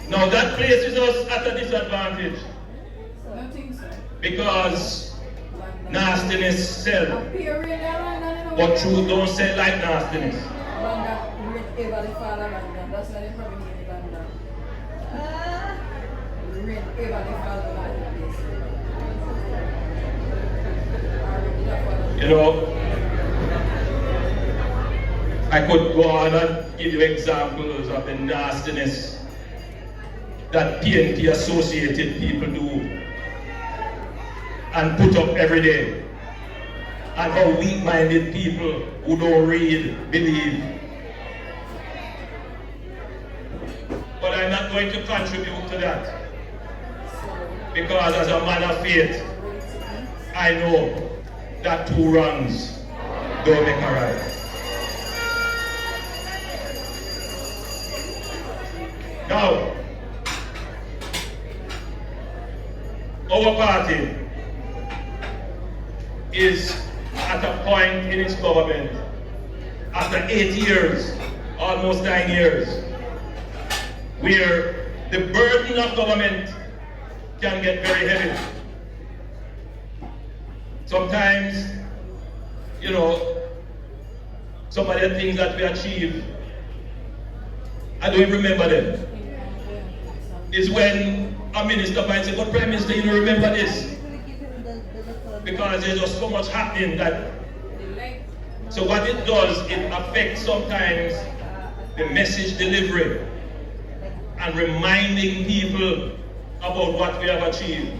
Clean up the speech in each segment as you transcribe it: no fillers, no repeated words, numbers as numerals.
Now that places us at a disadvantage. I think so. Because nastiness sells. But truth don't sell like nastiness. That's why they probably need it London. You know, I could go on and give you examples of the nastiness that PNP associated people do and put up every day, and how weak-minded people who don't read believe. But I'm not going to contribute to that, because as a man of faith, I know that two wrongs don't make a right. Now, our party is at a point in its government, after 8 years, almost 9 years, where the burden of government can get very heavy. Sometimes, you know, some of the things that we achieve, I don't even remember them. Is when a minister might say, but Prime Minister, you don't remember this. Because there's just so much happening that. So what it does, it affects sometimes the message delivery and reminding people about what we have achieved.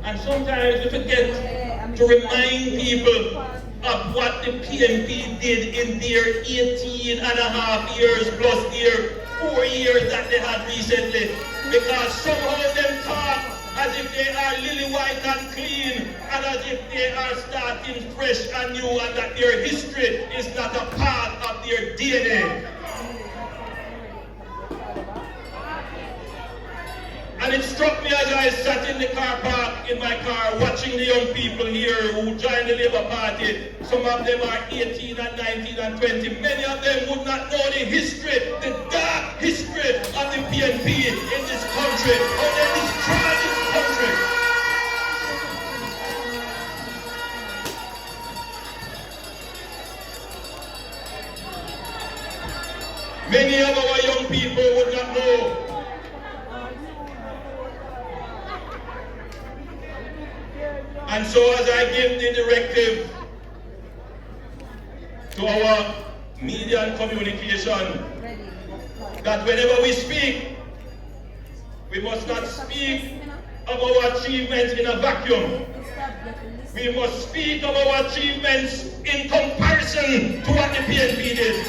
And sometimes we forget to remind people of what the PNP did in their 18 and a half years plus their 4 years that they had recently, because somehow them talk as if they are lily white and clean, and as if they are starting fresh and new, and that their history is not a part of their DNA. And it struck me as I sat in the car park in my car watching the young people here who joined the Labour Party. Some of them are 18 and 19 and 20. Many of them would not know the history, the dark history of the PNP in this country, how they destroyed this country. Many of our young people would not know. And so as I give the directive to our media and communication, that whenever we speak, we must not speak of our achievements in a vacuum. We must speak of our achievements in comparison to what the PNP did.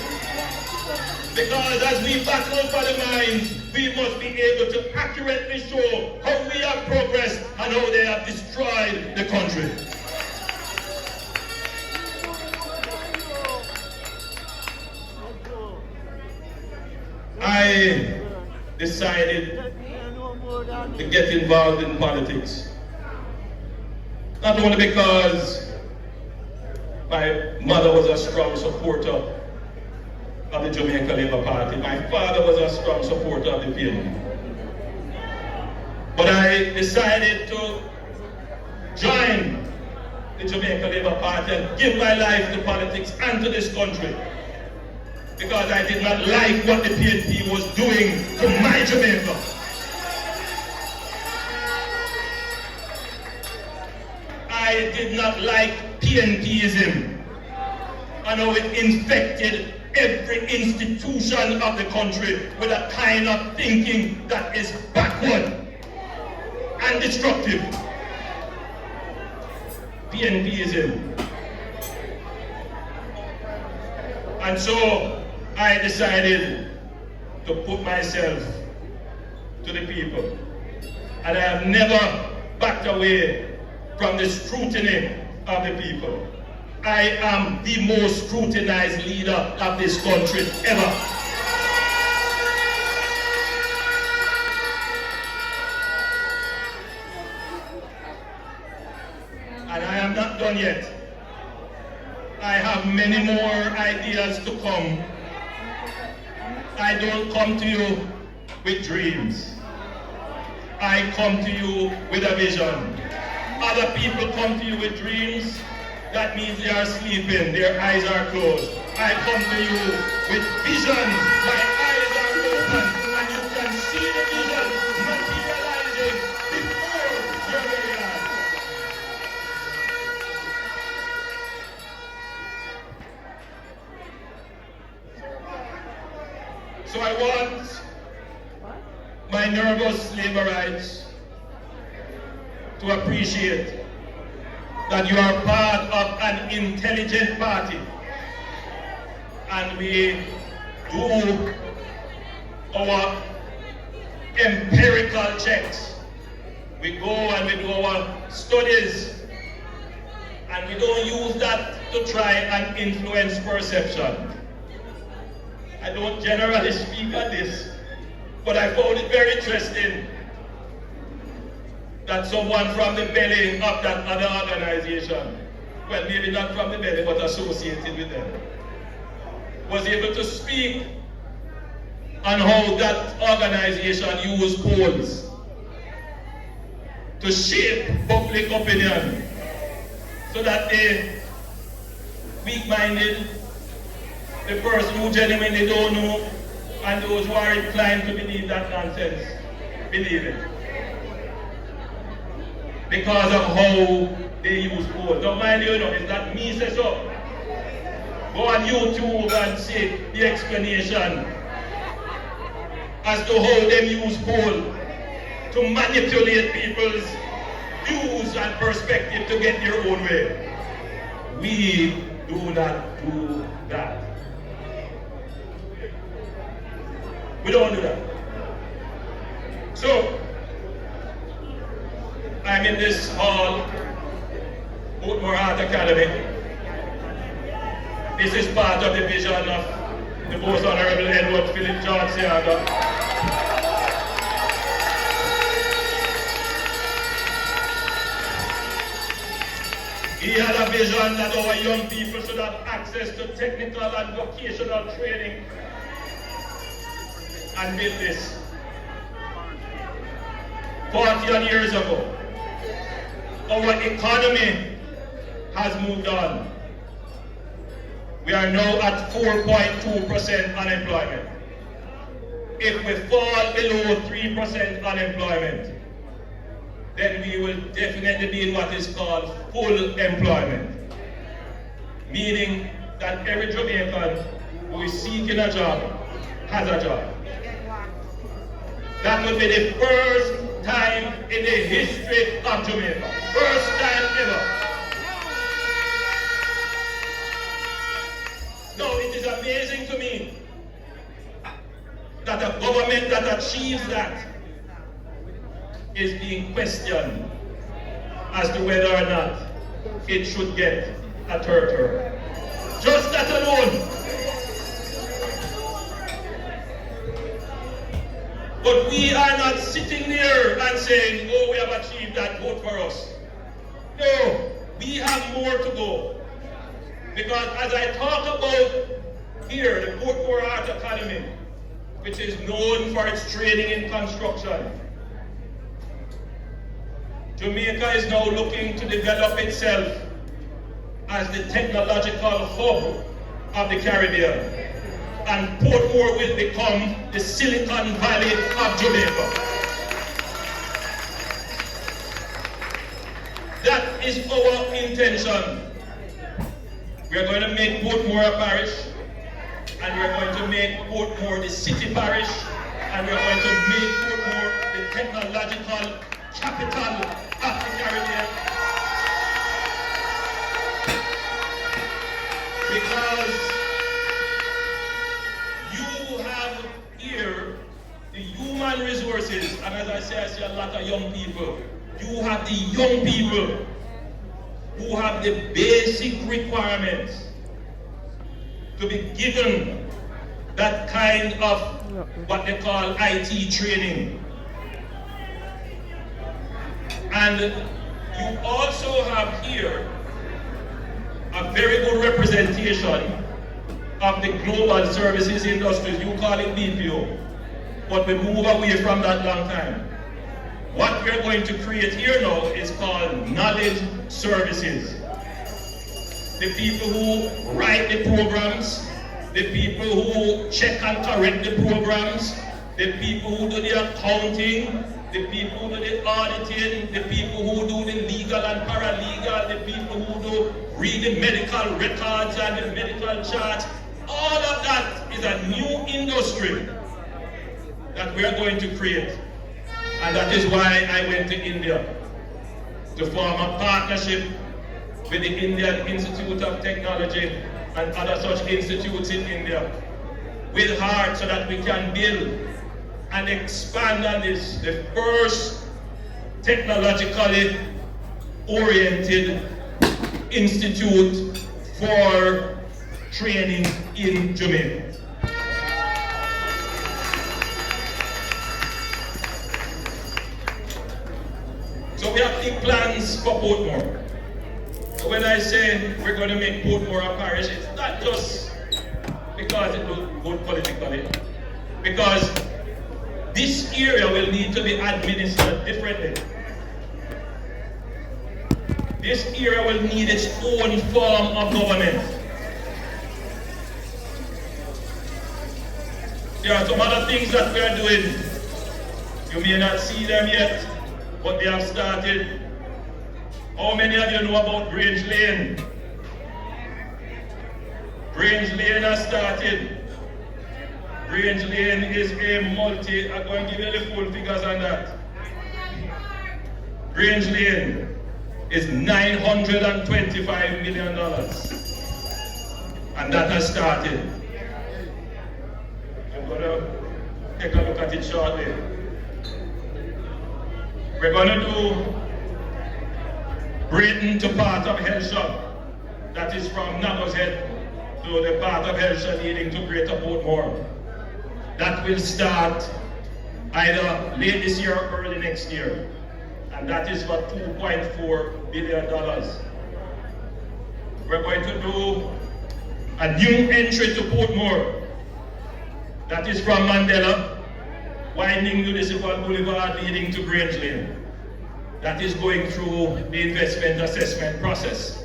Because as we battle for the minds, we must be able to accurately show how we have progressed and how they have destroyed the country. I decided to get involved in politics. Not only because my mother was a strong supporter of the Jamaica Labour Party. My father was a strong supporter of the PNP. But I decided to join the Jamaica Labour Party and give my life to politics and to this country, because I did not like what the PNP was doing to my Jamaica. I did not like PNPism and how it infected every institution of the country with a kind of thinking that is backward and destructive. PNPism. And so I decided to put myself to the people. And I have never backed away from the scrutiny of the people. I am the most scrutinized leader of this country ever. And I am not done yet. I have many more ideas to come. I don't come to you with dreams. I come to you with a vision. Other people come to you with dreams. That means they are sleeping, their eyes are closed. I come to you with vision. My eyes are open, and you can see the vision materializing before your very eyes. So I want my nervous laborites to appreciate that you are part of an intelligent party, and we do our empirical checks. We go and we do our studies, and we don't use that to try and influence perception. I don't generally speak on this, but I found it very interesting that someone from the belly of that other organization, well, maybe not from the belly, but associated with them, was able to speak on how that organization used polls to shape public opinion so that the weak-minded, the person who genuinely don't know, and those who are inclined to believe that nonsense, believe it. Because of how they use polls. Now mind you, it's not me say so. Go on YouTube and see the explanation as to how they use poll to manipulate people's views and perspective to get their own way. We do not do that. We don't do that. So, I'm in this hall, Portmore Art Academy. This is part of the vision of the Most Honorable Edward Philip George Seaga. He had a vision that our young people should have access to technical and vocational training and build this. 40 years ago, our economy has moved on. We are now at 4.2% unemployment. If we fall below 3% unemployment, then we will definitely be in what is called full employment. Meaning that every Jamaican who is seeking a job has a job. That would be the first time in the history of Jamaica. First time ever. Now it is amazing to me that a government that achieves that is being questioned as to whether or not it should get a third term. Just that alone. But we are not sitting there and saying, oh, we have achieved that, vote for us. No, we have more to go. Because as I talk about here, the Portmore Art Academy, which is known for its training in construction, Jamaica is now looking to develop itself as the technological hub of the Caribbean. And Portmore will become the Silicon Valley of Jamaica. That is our intention. We are going to make Portmore a parish, and we are going to make Portmore the city parish, and we are going to make Portmore the technological capital of the Caribbean. Because you have here the human resources, and as I say, I see a lot of young people. You have the young people who have the basic requirements to be given that kind of what they call IT training. And you also have here a very good representation of the global services industries. You call it BPO. but we move away from that long time. What we're going to create here now is called knowledge services. The people who write the programs, the people who check and correct the programs, the people who do the accounting, the people who do the auditing, the people who do the legal and paralegal, the people who do read the medical records and the medical charts. All of that is a new industry that we are going to create. And that is why I went to India to form a partnership with the Indian Institute of Technology and other such institutes in India with heart so that we can build and expand on this, the first technologically oriented institute for training in Jamaica. So we have big plans for Portmore. So when I say we're going to make Portmore a parish, it's not just because it looks good politically, because this area will need to be administered differently. This area will need its own form of government. There are some other things that we are doing. You may not see them yet, but they have started. How many of you know about Grange Lane? Grange Lane has started. Grange Lane is a multi, I'm going to give you the full figures on that. Grange Lane is $925 million. And that has started. I'm going to take a look at it shortly. We're going to do Britain to part of Hellshire. That is from Nago's Head to the part of Hellshire leading to Greater Portmore. That will start either late this year or early next year. And that is for $2.4 billion. We're going to do a new entry to Portmore. That is from Mandela, winding Municipal Boulevard leading to Grange Lane. That is going through the investment assessment process.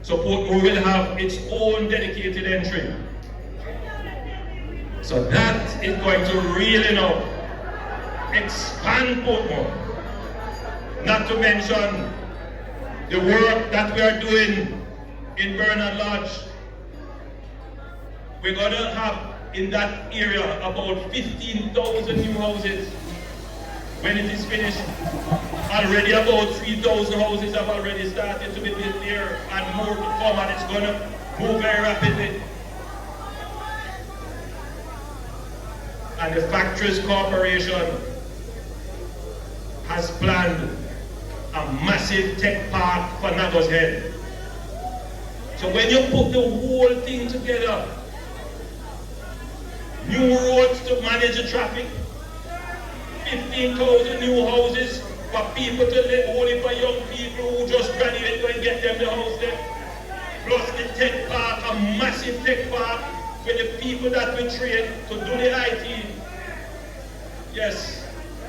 So Portmore will have its own dedicated entry. So that is going to really now expand Portmore. Not to mention the work that we are doing in Bernard Lodge. We're going to have in that area about 15,000 new houses when it is finished. Already about 3,000 houses have already started to be built there, and more to come, and it's going to move very rapidly. And the Factories Corporation has planned a massive tech park for Nago's Head. So when you put the whole thing together, new roads to manage the traffic, 15,000 new houses for people to live, only for young people who just graduate, go and get them the house there, plus the tech park, a massive tech park for the people that we train to do the IT. Yes,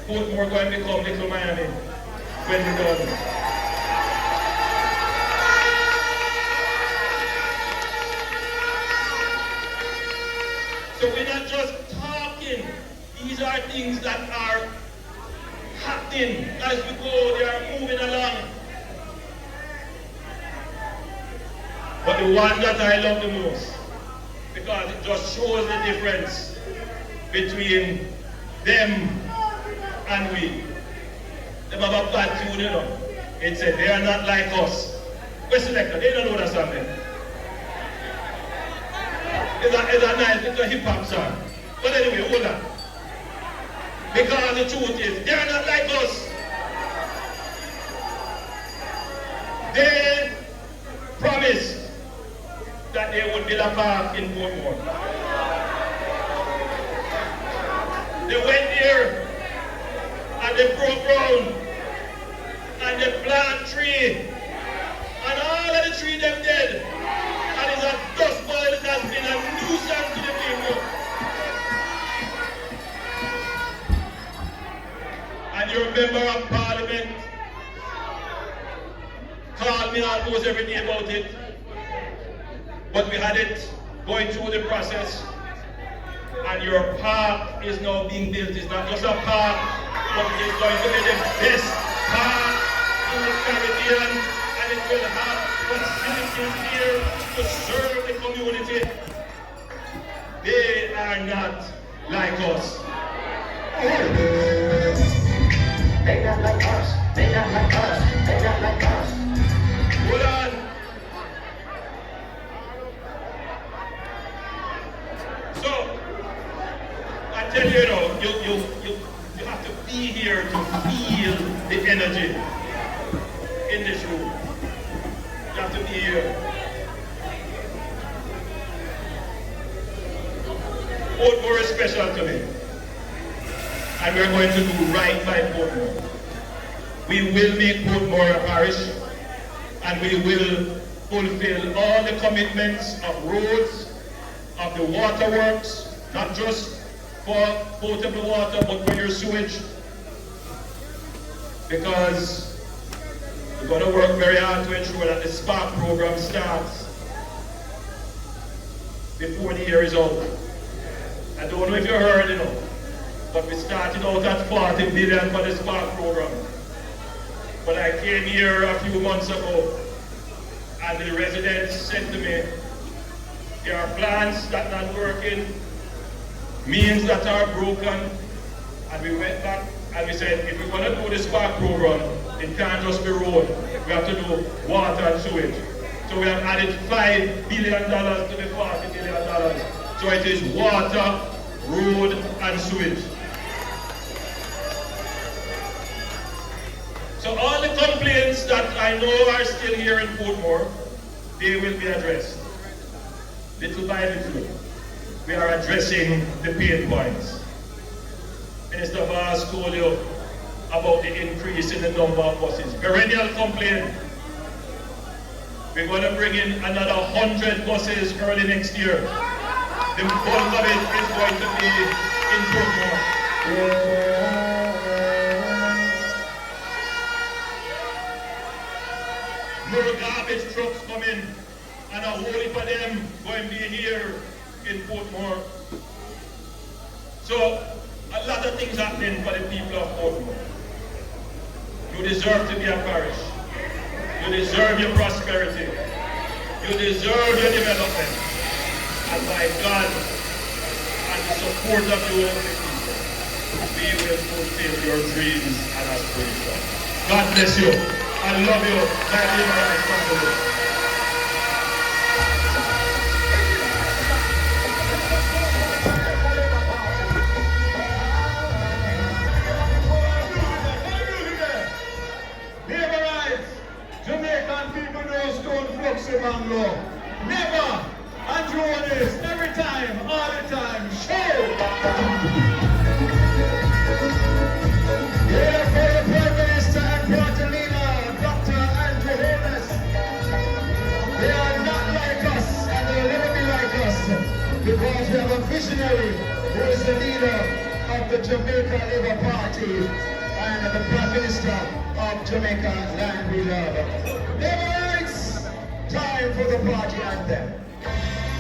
Portmore going to become Little Miami when we're done. So we're not just talking. These are things that are happening as we go. They are moving along. But the one that I love the most, because it just shows the difference between them and we. They have a bad tune, you know. It said they are not like us. But selector, they don't know that song there. It's a nice little hip hop song. But anyway, hold on. Because the truth is, they are not like us. They promised that they would build a park in Portmore. They went there and they broke ground and they plant tree and all of the tree them dead, and it's a dust bowl that has been a nuisance to the people. And your member of parliament called me almost every day about it. But we had it going through the process. And your park is now being built. It's not just a park, but it is going to be the best park in the Caribbean. And it will have facilities here to serve the community. They are not like us. They not like us. They not like us. They not like us. Hold on. So, I tell you, you have to be here to feel the energy in this room. You have to be here. Portmore is special to me. And we're going to do right by Portmore. We will make Portmore a parish, and we will fulfill all the commitments of roads, of the waterworks, not just for potable water, but for your sewage. Because we're going to work very hard to ensure that the Spark program starts before the year is over. I don't know if you heard, but we started out at 40 billion for the Spark program. But I came here a few months ago, and the residents said to me, there are plans that are not working, means that are broken, and we went back and we said, if we're going to do the Spark program, it can't just be road. We have to do water and sewage. So we have added $5 billion to the $40 billion. So it is water, road, and sewage. So all the complaints that I know are still here in Portmore, they will be addressed. Little by little, we are addressing the pain points. Minister Vaz told you about the increase in the number of buses. Perennial complaint. We're going to bring in another 100 buses early next year. The bulk of it is going to be in Portmore. More garbage trucks come in, and a whole heap of them going to be here in Portmore. So, a lot of things happening for the people of Portmore. You deserve to be a parish. You deserve your prosperity. You deserve your development. And by God and the support of you, we will fulfill your dreams and aspirations. God bless you. I love you. I live my family. Jamaican people know Stone Fluxy Mango. Never! And Holness, every time, all the time. Show! Yeah, for the Prime Minister and Party Leader, Dr. Holness. They are not like us, and they will never be like us, because we have a visionary who is the leader of the Jamaica Labour Party and the Prime Minister of Jamaica Land We Love. Time for the party anthem.